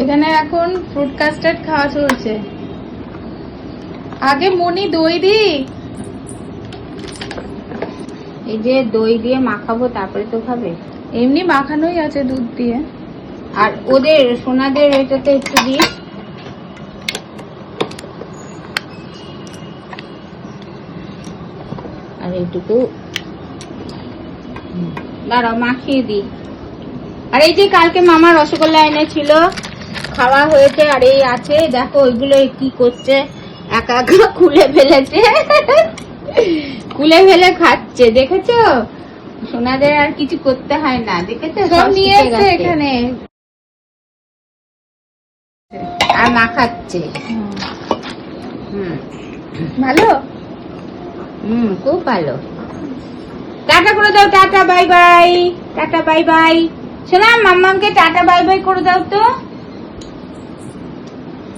এখানে এখন fruit custard খাওয়া চলছে। আগে মনি দই দি, এই যে দই দিয়ে মাখাবো তারপরে তো খাবে। এমনি মাখানোই আছে দুধ দিয়ে। আর ওদের সোনাদের এটাতে একটু দিই। আর এইটুকু দাঁড়াও মাখিয়ে দিই। আর এই যে কালকে মামা রসগোল্লা এনেছিল, খাওয়া হয়েছে। আর এই আছে দেখো ওইগুলো কি করছে, একা একা খুলে ফেলেছে, খুলে ফেলে খাচ্ছে। দেখেছো সোনাদের আর কিছু করতে হয় না, দেখেছো সব নিয়ে এসছে এখানে আর মাখাচ্ছে। ভালো, খুব ভালো। টাটা করে দাও, tata bye bye, tata bye bye. শোনা মাম্মামকে টাটা বাই বাই করে দাও তো।